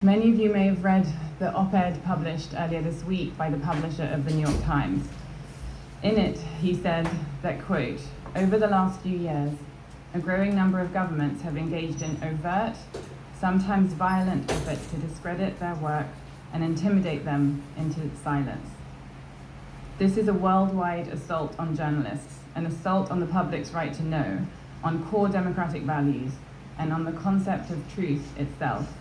Many of you may have read the op-ed published earlier this week by the publisher of the New York Times. In it, he said that, quote, "Over the last few years, a growing number of governments have engaged in overt, sometimes violent efforts to discredit their work and intimidate them into silence. This is a worldwide assault on journalists, an assault on the public's right to know, on core democratic values, and on the concept of truth itself."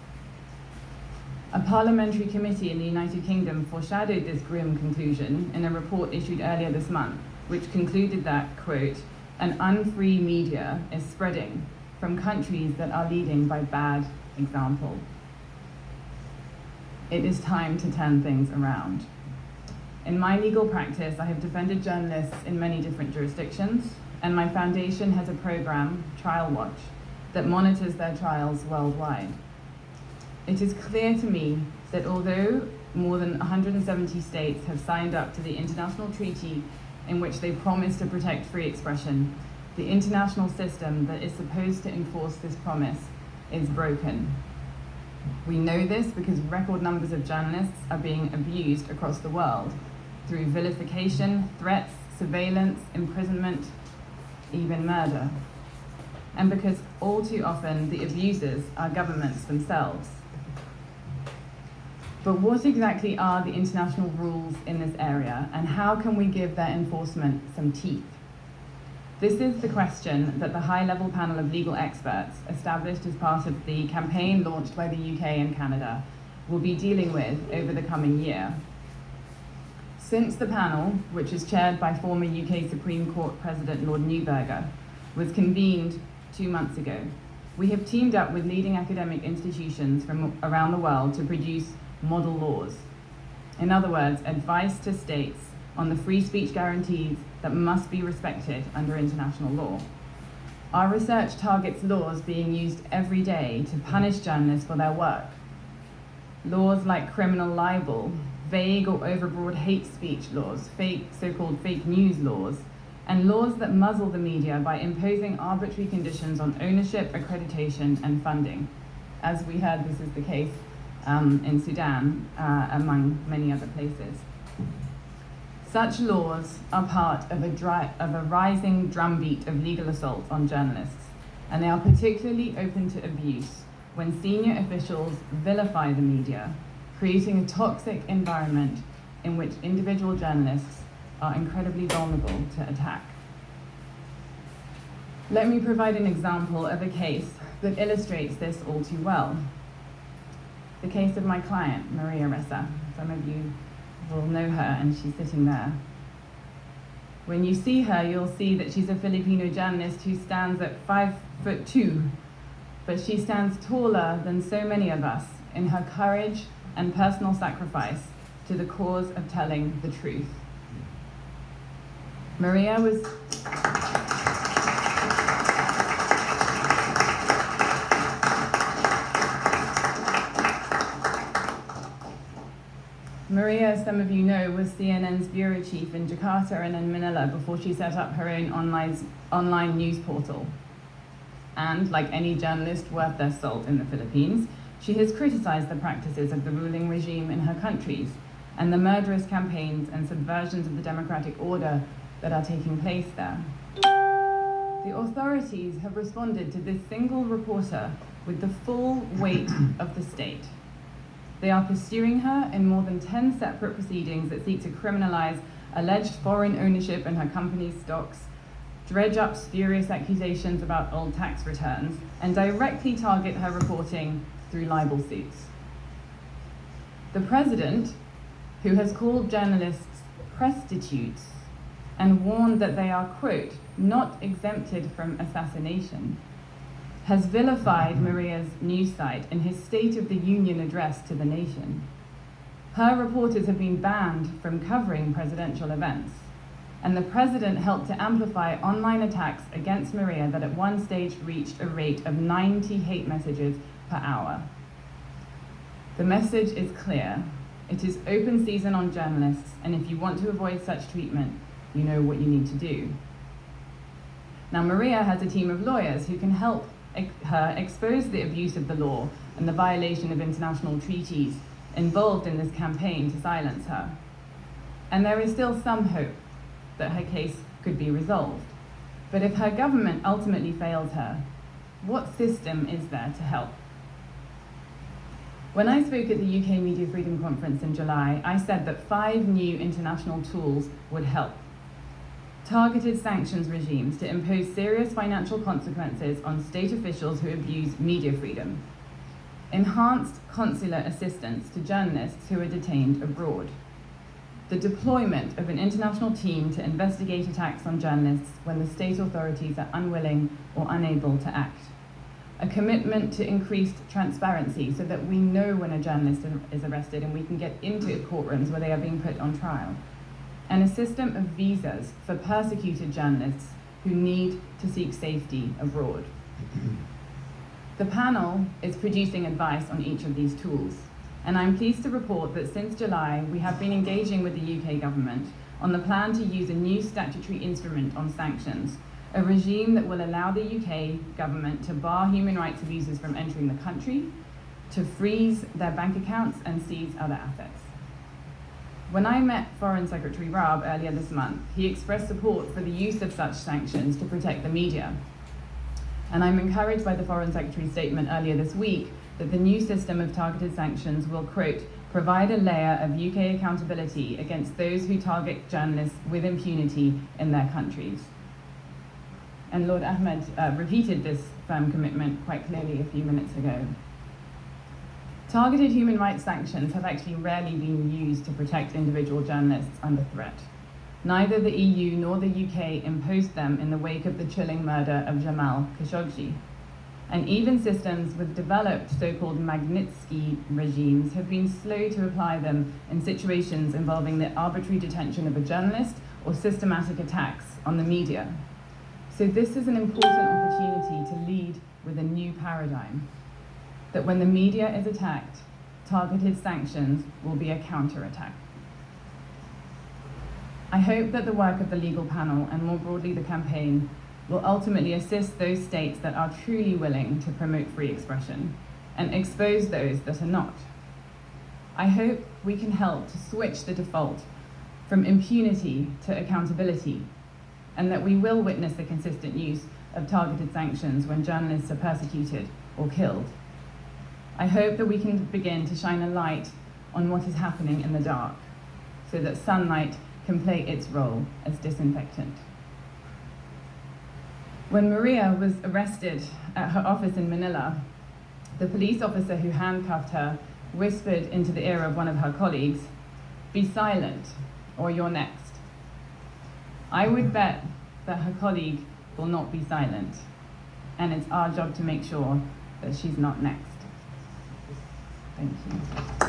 A parliamentary committee in the United Kingdom foreshadowed this grim conclusion in a report issued earlier this month, which concluded that, quote, "An unfree media is spreading from countries that are leading by bad example." It is time to turn things around. In my legal practice, I have defended journalists in many different jurisdictions, and my foundation has a program, Trial Watch, that monitors their trials worldwide. It is clear to me that although more than 170 states have signed up to the international treaty in which they promise to protect free expression, the international system that is supposed to enforce this promise is broken. We know this because record numbers of journalists are being abused across the world through vilification, threats, surveillance, imprisonment, even murder. And because all too often the abusers are governments themselves. But what exactly are the international rules in this area, and how can we give their enforcement some teeth? This is the question that the high-level panel of legal experts established as part of the campaign launched by the UK and Canada will be dealing with over the coming year. Since the panel, which is chaired by former UK Supreme Court President Lord Neuberger, was convened 2 months ago, we have teamed up with leading academic institutions from around the world to produce model laws. In other words, advice to states on the free speech guarantees that must be respected under international law. Our research targets laws being used every day to punish journalists for their work. Laws like criminal libel, vague or overbroad hate speech laws, so-called fake news laws, and laws that muzzle the media by imposing arbitrary conditions on ownership, accreditation, and funding. As we heard, this is the case in Sudan, among many other places. Such laws are part of a rising drumbeat of legal assaults on journalists, and they are particularly open to abuse when senior officials vilify the media, creating a toxic environment in which individual journalists are incredibly vulnerable to attack. Let me provide an example of a case that illustrates this all too well. The case of my client, Maria Ressa. Some of you will know her, and she's sitting there. When you see her, you'll see that she's a Filipino journalist who stands at 5'2", but she stands taller than so many of us in her courage and personal sacrifice to the cause of telling the truth. Maria was Maria, as some of you know, was CNN's bureau chief in Jakarta and in Manila before she set up her own online news portal. And like any journalist worth their salt in the Philippines, she has criticized the practices of the ruling regime in her countries and the murderous campaigns and subversions of the democratic order that are taking place there. The authorities have responded to this single reporter with the full weight of the state. They are pursuing her in more than 10 separate proceedings that seek to criminalize alleged foreign ownership in her company's stocks, dredge up spurious accusations about old tax returns, and directly target her reporting through libel suits. The president, who has called journalists prostitutes and warned that they are, quote, "not exempted from assassination," has vilified Maria's news site in his State of the Union address to the nation. Her reporters have been banned from covering presidential events, and the president helped to amplify online attacks against Maria that at one stage reached a rate of 90 hate messages per hour. The message is clear. It is open season on journalists, and if you want to avoid such treatment, you know what you need to do. Now, Maria has a team of lawyers who can help her expose the abuse of the law and the violation of international treaties involved in this campaign to silence her. And there is still some hope that her case could be resolved. But if her government ultimately fails her, what system is there to help? When I spoke at the UK Media Freedom Conference in July, I said that 5 new international tools would help. Targeted sanctions regimes to impose serious financial consequences on state officials who abuse media freedom. Enhanced consular assistance to journalists who are detained abroad. The deployment of an international team to investigate attacks on journalists when the state authorities are unwilling or unable to act. A commitment to increased transparency so that we know when a journalist is arrested and we can get into courtrooms where they are being put on trial. And a system of visas for persecuted journalists who need to seek safety abroad. The panel is producing advice on each of these tools, and I'm pleased to report that since July, we have been engaging with the UK government on the plan to use a new statutory instrument on sanctions, a regime that will allow the UK government to bar human rights abusers from entering the country, to freeze their bank accounts and seize other assets. When I met Foreign Secretary Raab earlier this month, he expressed support for the use of such sanctions to protect the media. And I'm encouraged by the Foreign Secretary's statement earlier this week that the new system of targeted sanctions will, quote, provide a layer of UK accountability against those who target journalists with impunity in their countries. And Lord Ahmed repeated this firm commitment quite clearly a few minutes ago. Targeted human rights sanctions have actually rarely been used to protect individual journalists under threat. Neither the EU nor the UK imposed them in the wake of the chilling murder of Jamal Khashoggi. And even systems with developed so-called Magnitsky regimes have been slow to apply them in situations involving the arbitrary detention of a journalist or systematic attacks on the media. So this is an important opportunity to lead with a new paradigm, that when the media is attacked, targeted sanctions will be a counterattack. I hope that the work of the legal panel, and more broadly the campaign, will ultimately assist those states that are truly willing to promote free expression and expose those that are not. I hope we can help to switch the default from impunity to accountability, and that we will witness the consistent use of targeted sanctions when journalists are persecuted or killed. I hope that we can begin to shine a light on what is happening in the dark, so that sunlight can play its role as disinfectant. When Maria was arrested at her office in Manila, the police officer who handcuffed her whispered into the ear of one of her colleagues, "Be silent, or you're next." I would bet that her colleague will not be silent, and it's our job to make sure that she's not next. Thank you.